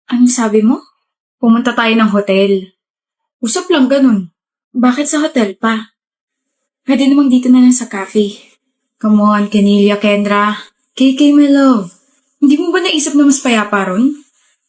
Anong sabi mo? Pumunta tayo ng hotel. Usap lang ganun. Bakit sa hotel pa? Pwede namang dito na lang sa cafe. Come on, Canelia, Kendra. KK, my love. Hindi mo ba naisip na mas payapa ron?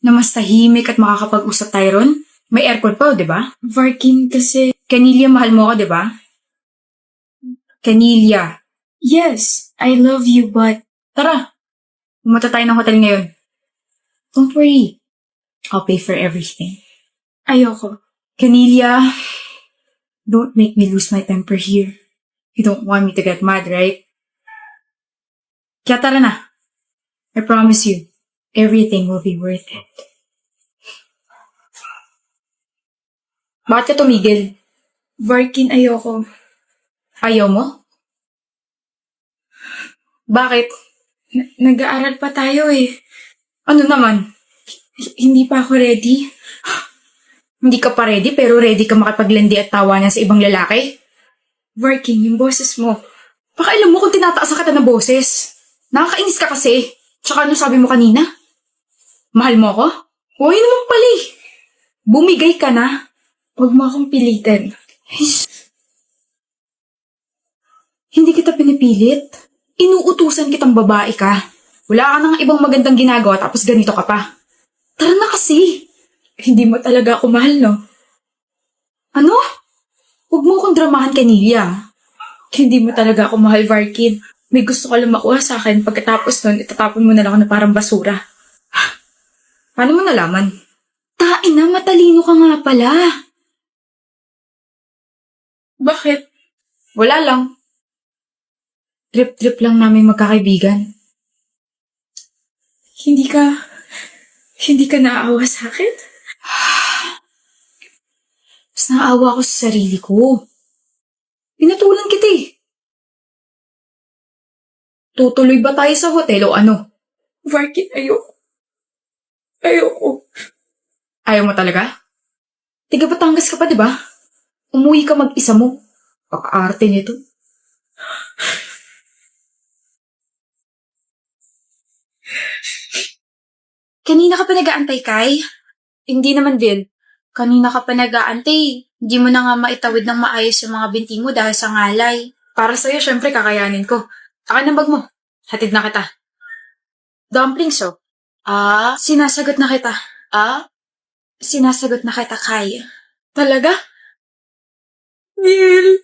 Na mas tahimik at makakapag-usap tayo ron? May aircon pa, di ba? Varkin kasi... Canelia, mahal mo ako, di ba? Canelia. Yes, I love you, but... Tara, pumunta tayo ng hotel ngayon. Don't worry. I'll pay for everything. Ayoko. Canelia, don't make me lose my temper here. You don't want me to get mad, right? Kaya tara na. I promise you, everything will be worth it. Bakit ka tumigil? Varkin, ayoko. Ayaw mo? Bakit? Nag-aaral pa tayo eh. Ano naman? Hindi pa ako ready. Hindi ka pa ready pero ready ka makipaglandi at tawanan sa ibang lalaki? Varkin, yung boses mo. Baka alam mo kung tinataasan kita ng boses. Nakakainis ka kasi. Tsaka ano sabi mo kanina? Mahal mo ako? Huwag naman pala eh. Bumigay ka na. Huwag mo akong pilitin. Hindi kita pinipilit. Inuutusan kitang babae ka. Wala ka nang ibang magandang ginagawa tapos ganito ka pa. Tara na kasi. Hindi mo talaga ako mahal, no? Ano? Huwag mo akong dramahan, Canelia. Hindi mo talaga ako mahal, Varkin. May gusto ka lang makuha sa akin. Pagkatapos nun, itatapon mo na lang ako na parang basura. Paano mo nalaman? Tain na, matalino ka nga pala. Bakit? Wala lang. Trip-trip lang namin magkakaibigan. Hindi ka naaawa sa akin? Mas naawa ako sa sarili ko. Pinatulan kita eh. Tutuloy ba tayo sa hotel o ano? Varkin, ayoko. Ayoko. Ayaw mo talaga? Tiga Batangas ka pa, di ba? Umuwi ka mag-isa mo. Paka-arte nito. Kanina ka pa nag-aantay, Kai? Hindi naman, Vil. Kanina ka pa nag-aantay. Hindi mo na nga maitawid ng maayos yung mga binti mo dahil sa ngalay. Para sa'yo, syempre, kakayanin ko. Akin ang bag mo. Hatid na kita. Dumplings, oh. Sinasagot na kita. Sinasagot na kita, Kai. Talaga? Vil.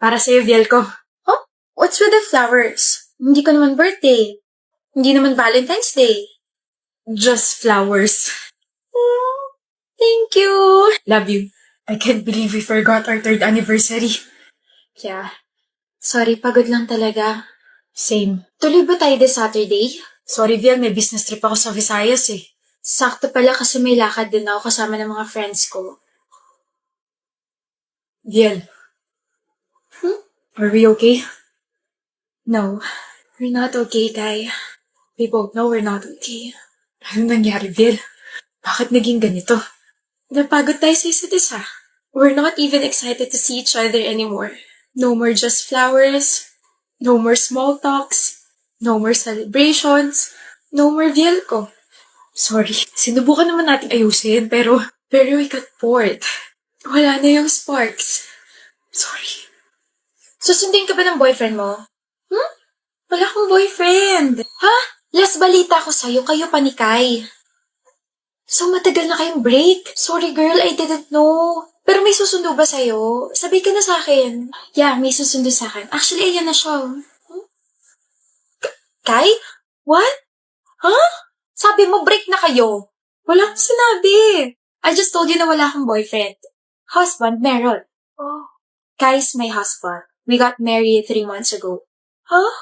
Para sa'yo, Viel ko. Oh? What's with the flowers? Hindi ko naman birthday. Hindi naman Valentine's Day. Just flowers. Thank you. Love you. I can't believe we forgot our 3rd anniversary. Yeah. Sorry, pagod lang talaga. Same. Tuloy ba tayo this Saturday? Sorry, Viel, may business trip ako sa Visayas eh. Sakto pala kasi may lakad din ako kasama ng mga friends ko. Viel. Are we okay? No. We're not okay, Kai. We both know we're not okay. Ano nangyari, Viel? Bakit naging ganito? Napagod tayo sa isa't isa. We're not even excited to see each other anymore. No more just flowers. No more small talks. No more celebrations. No more Viel ko. Sorry. Sinubukan naman natin ayusin, pero we got bored. Wala na yung sparks. Sorry. Susundin ka ba ng boyfriend mo? Wala akong boyfriend. Ha? Last balita ko sa'yo, kayo pa ni Kai. So, matagal na kayong break? Sorry girl, I didn't know. Pero may susundo ba sa'yo? Sabi ka na sa akin. Yeah, may susundo sa akin. Actually, ayan na siya. Kai? What? Huh? Sabi mo, break na kayo. Wala akong sinabi. I just told you na wala akong boyfriend. Husband, meron. Oh. Kai's my husband. We got married 3 months ago. Huh?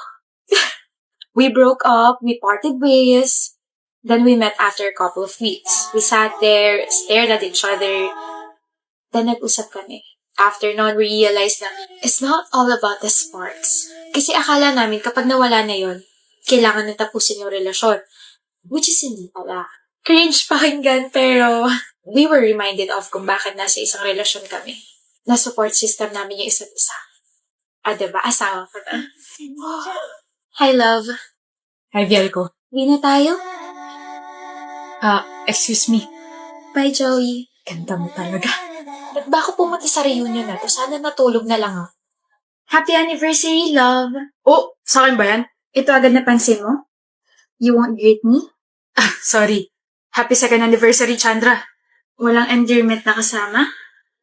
We broke up, we parted ways. Then we met after a couple of weeks. We sat there, stared at each other. Then nag-usap kami. After nun, we realized na it's not all about the sparks. Kasi akala namin kapag nawala na yon, kailangan na tapusin yung relasyon. Which is hindi pala. Cringe pakinggan, pero we were reminded of kung bakit nasa isang relasyon kami. Na support system namin yung isa't isa. Diba? Asawa ko na. Hi, love. Hi, Viel ko. Uwi na tayo? Excuse me. Bye, Joey. Ganda mo talaga. Ba't ba ako pumunta sa reunion na to? Sana natulog na lang Happy anniversary, love. Oh, sa akin ba yan? Ito agad napansin mo? You won't greet me? Sorry. Happy second anniversary, Chandra. Walang endearment na kasama?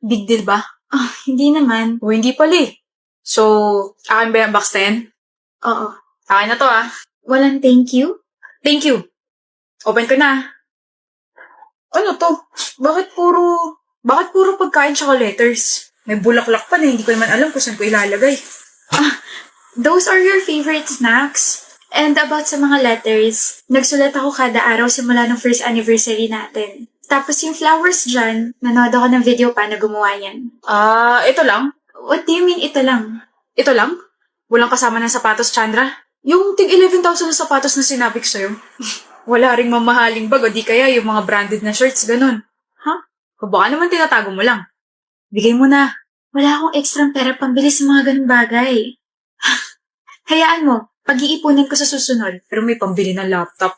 Big deal ba? Oh, hindi naman. O, hindi pala eh. So, akin ba yung box na yan? Oo. Akin na to Walang thank you? Thank you. Open ko na. Ano to? Bakit puro pagkain tsaka letters? May bulaklak pa na hindi ko naman alam kung saan ko ilalagay. Those are your favorite snacks. And about sa mga letters, nagsulat ako kada araw simula ng first anniversary natin. Tapos yung flowers dyan, nanood ako ng video pa na gumawa yan. Ito lang? What do you mean ito lang? Ito lang? Walang kasama ng sapatos, Chandra? Yung tig 11,000 na sapatos na sinabi ko sa'yo. Wala ring mamahaling bag o di kaya yung mga branded na shirts, ganun. O baka naman tinatago mo lang. Bigay mo na. Wala akong extra pera pambili sa mga ganun bagay. Hayaan mo, pag-iipunan ko sa susunod. Pero may pambili ng laptop.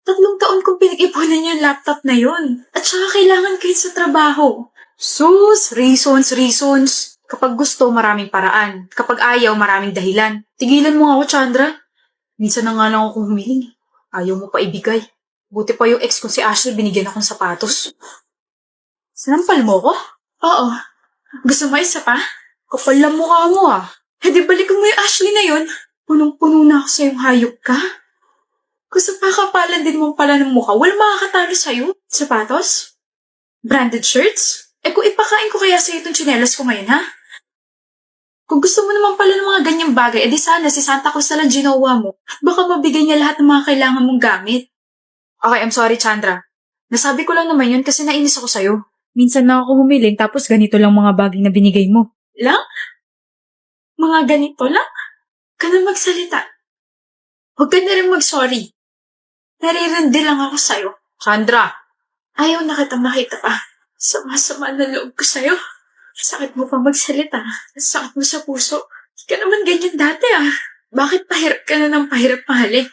3 taon kong pinag-ipunan yung laptop na yun. At saka kailangan kahit sa trabaho. Sus, reasons. Kapag gusto, maraming paraan. Kapag ayaw, maraming dahilan. Tigilan mo nga ako, Chandra. Minsan na nga lang ako humiling. Ayaw mo pa ibigay. Buti pa yung ex ko si Ashley, binigyan akong sapatos. Sinampal mo ko? Oo. Gusto mo isa pa? Kapal lang mukha mo Di balikan mo yung Ashley na yun. Punong-puno na ako sa'yong hayop ka. Gusto pa kapalan din mo pala ng mukha. Walang makakatalo sa'yo. Sapatos? Branded shirts? Kung ipakain ko kaya sa'yo itong tsinelas ko ngayon, ha? Kung gusto mo naman pala ng mga ganyang bagay, edi sana si Santa Cruz na lang ginawa mo. At baka mabigay niya lahat ng mga kailangan mong gamit. Okay, I'm sorry, Chandra. Nasabi ko lang naman yun kasi nainis ako sa'yo. Minsan na ako humiling tapos ganito lang mga bagay na binigay mo. Lang? Mga ganito lang? Ka na magsalita. Huwag ka na rin mag-sorry. Naririndi lang ako sa'yo. Chandra! Ayaw na kitang makita pa. Sama-sama na loob ko sa'yo. Sakit mo pa magsalita. Sakit mo sa puso. Hindi ka naman ganyan dati Bakit pahirap ka na ng pahirap mahalin?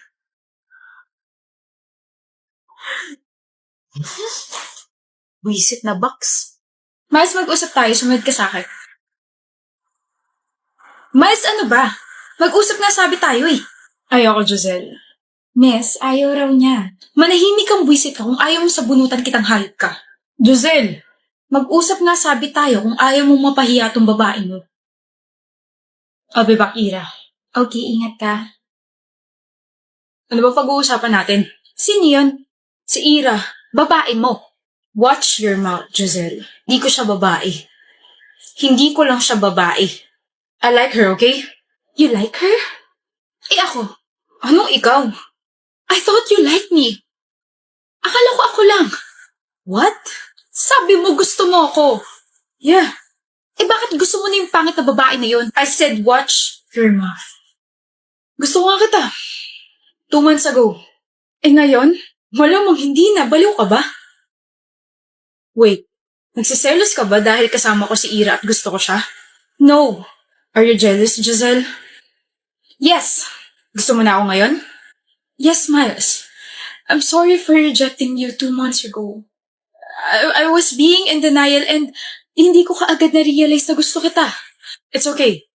Buisit na box. Miles, mag-usap tayo. Sumunod ka sa'kin. Miles, ano ba? Mag-usap nga sabi tayo Ayoko, Giselle. Miss, ayaw raw niya. Manahimik kang buwisit ka kung ayaw mo sa bunutan kitang hayop ka. Giselle! Mag-usap nga sabi tayo kung ayaw mong mapahiya tong babae mo. Abe Bakira. Okay, ingat ka. Ano ba pag-uusapan natin? Sino yun? Si Ira. Babae mo. Watch your mouth, Giselle. Di ko siya babae. Hindi ko lang siya babae. I like her, okay? You like her? Ako. Anong ikaw? I thought you liked me. Akala ko ako lang. What? Sabi mo gusto mo ako. Yeah. Bakit gusto mo na yung pangit na babae na yun? I said watch your mouth. Gusto nga kita. 2 months ago. Ngayon? Malamang hindi na. Baliw ka ba? Wait. Nagsiselos ka ba dahil kasama ko si Ira at gusto ko siya? No. Are you jealous, Giselle? Yes. Gusto mo na ako ngayon? Yes, Miles. I'm sorry for rejecting you 2 months ago. I was being in denial and hindi ko kaagad na-realize na gusto kita. It's okay.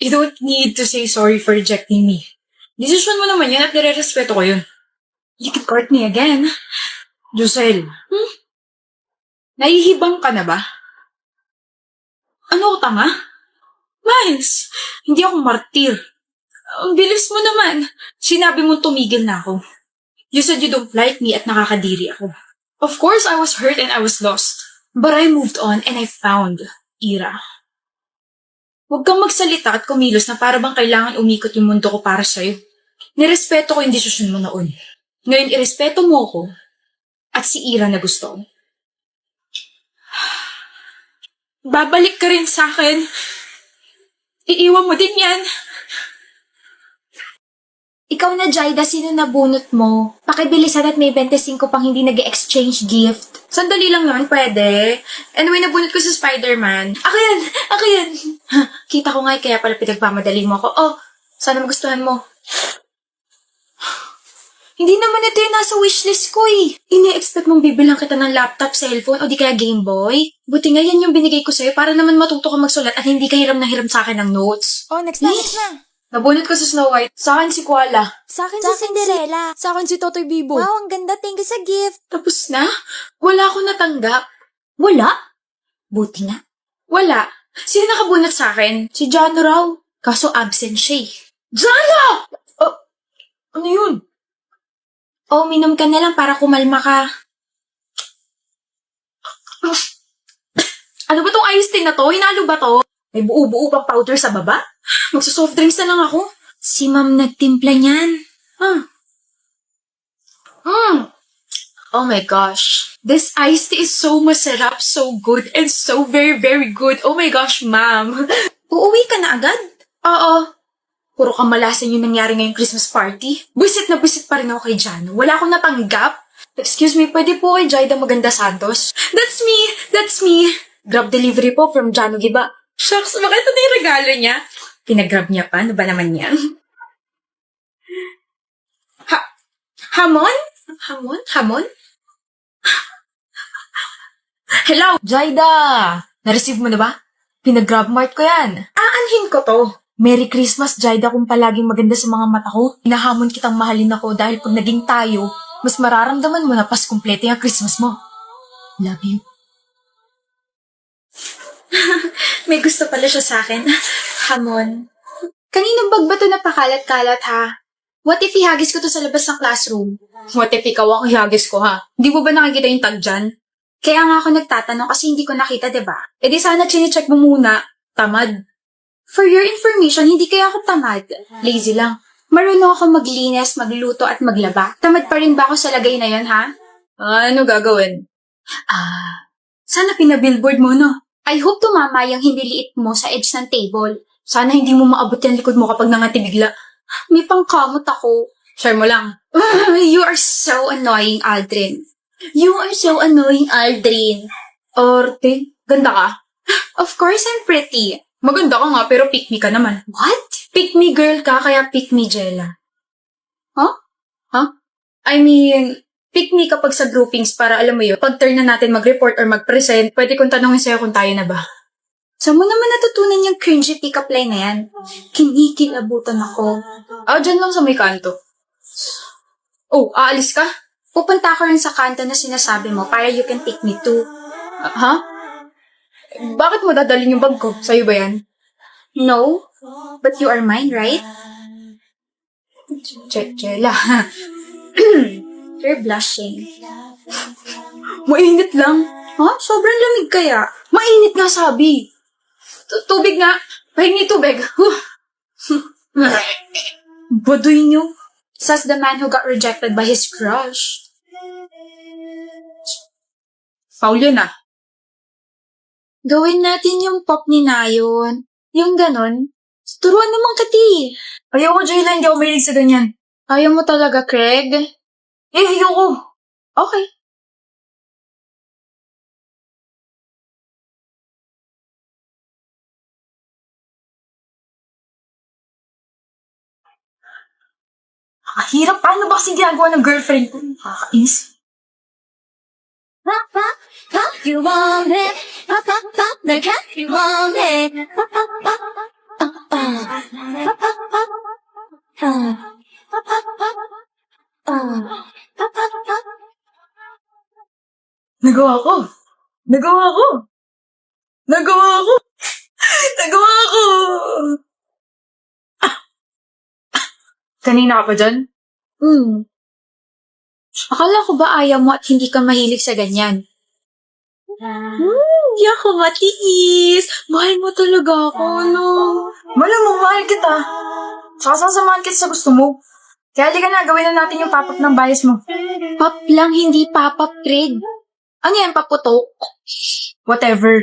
You don't need to say sorry for rejecting me. Desisyon mo naman yan at nire-respeto ko yun. You can court me again. Giselle. Nahihibang ka na ba? Ano ko tanga? Miles, Hindi ako martir. ang bilis mo naman. Sinabi mo tumigil na ako. You said you don't like me at nakakadiri ako. Of course, I was hurt and I was lost. But I moved on and I found Ira. Huwag kang magsalita at kumilos na para bang kailangan umikot yung mundo ko para sa'yo. Nirespeto ko yung desisyon mo noon. Ngayon, irespeto mo ako at si Ira na gusto ko. Babalik ka rin sa akin. Iiwan mo din yan. Ikaw na, Jaida, sino nabunot mo? Pakibilisan at may 25 pang hindi nag-exchange gift. Sandali lang naman, pwede. Anyway, nabunot ko sa Spider-Man. Ako yan. Kita ko nga, kaya pala pinagpamadali mo ako. Oh, sana magustuhan mo. Hindi naman ito yung nasa wishlist ko eh. Ini-expect mong bibilang kita ng laptop, cellphone, o di kaya Game Boy? Buti nga yan yung binigay ko sa'yo para naman matuto ka magsulat at hindi ka hiram na hiram sa akin ng notes. Oh, next na. Nabunot ko sa Snow White. Sa akin si Koala. Sa akin si Cinderella. Sa akin si Totoy Bibo. Wow, ang ganda. Thank you sa gift. Tapos na? Wala akong natanggap. Wala? Buti nga. Wala. Sino nakabunot sa akin? Si Jano raw. Kaso absent siya eh. Jano! Oh, ano yun? Oh, minom ka na lang para kumalma ka. Ano ba tong iced tea na to? Hinalo ba to? May buo-buo pang powder sa baba? Magsusoft drinks na lang ako. Si ma'am nagtimpla niyan. Oh my gosh. This iced tea is so masarap, so good, and so very, very good. Oh my gosh, ma'am. Uuwi ka na agad? Oo. Puro kamalasan yung nangyari ngayong Christmas party. Buisit na buisit pa rin ako kay Jano. Wala akong natanggap. Excuse me, pwede po kay Jaida Maganda Santos? That's me! That's me! Grab delivery po from Jano Giba. Shucks, bakit ito na yung regalo niya? Pinagrab niya pa? Ano ba naman yan? Hamon? Hamon? Hamon? Hello? Jaida! Na-receive mo na ba? Pinag-grab mart ko yan. Aanhin ko to. Merry Christmas, Jaida, kung palaging maganda sa mga mata ko. Hinahamon kitang mahalin ako dahil pag naging tayo, mas mararamdaman mo na pas kumpleto yung Christmas mo. Love you. May gusto pala siya sa akin. Hamon. Kaninong bag ba ito napakalat-kalat, ha? What if ihagis ko to sa labas ng classroom? What if ikaw ang ihagis ko, ha? Di mo ba nakikita yung tag dyan? Kaya nga ako nagtatanong kasi hindi ko nakita, diba? E di sana chinecheck mo muna. Tamad. For your information, hindi kaya ako tamad. Lazy lang. Marunong ako maglinis, magluto at maglaba. Tamad pa rin ba ako sa lagay na yon, ha? Ano gagawin? Sana pinabillboard mo, no? I hope tumama yung hindi liit mo sa edge ng table. Sana hindi mo maabot yung likod mo kapag nangatibigla. May pangkamot ako. Share mo lang. You are so annoying, Aldrin. You are so annoying, Aldrin. Arte, ganda ka? Of course, I'm pretty. Maganda ka nga, pero pick me ka naman. What? Pick me girl ka, kaya pick me Jella. Huh? I mean, pick me kapag sa groupings para alam mo yun, pag turn na natin mag-report or mag-present, pwede kong tanongin sa'yo kung tayo na ba. Saan mo naman natutunan yung cringy pick-up line na yan? Kinikilabutan ako. Dyan lang sa may kanto. Oh, aalis ka? Pupunta ako rin sa kanto na sinasabi mo para you can pick me too. Bakit mo dadalhin yung bag ko? Sa'yo ba yan? No, but you are mine, right? Chela. You're blushing. Mainit lang. Sobrang lamig kaya. Mainit nga sabi. Tubig nga. Pahingi tubig. Baduy niyo. Says the man who got rejected by his crush. Foul yun ah. Gawin natin yung pop ni Nayon. Yung ganon. Turuan naman kati. Ayoko, Jayla. Hindi ako mahilig sa ganyan. Ayaw mo talaga, Craig? Ayoko. Okay. Hirap. Paano ba kasi ginagawa ng girlfriend ko? Nakakainis. Pop, pop, pop, you want it. Pop, pop, pop, the cat, you want it. Pop, pop, pop, pop, pop, pop, pop, pop, pop, pop, pop, pop. Nagawa ko. Nagawa ko. Nagawa ko. Nagawa ko. Kanina ka pa dyan? Akala ko ba ayaw mo at hindi ka mahilig sa ganyan? Hindi ako matiis. Mahal mo talaga ako, no? Malamang mahal kita. Tsaka sasamahan kita sa gusto mo. Kaya halika na, gawin na natin yung pop-up ng bias mo. Pop lang, hindi pop-up, Craig. Ano yan, paputok? Whatever.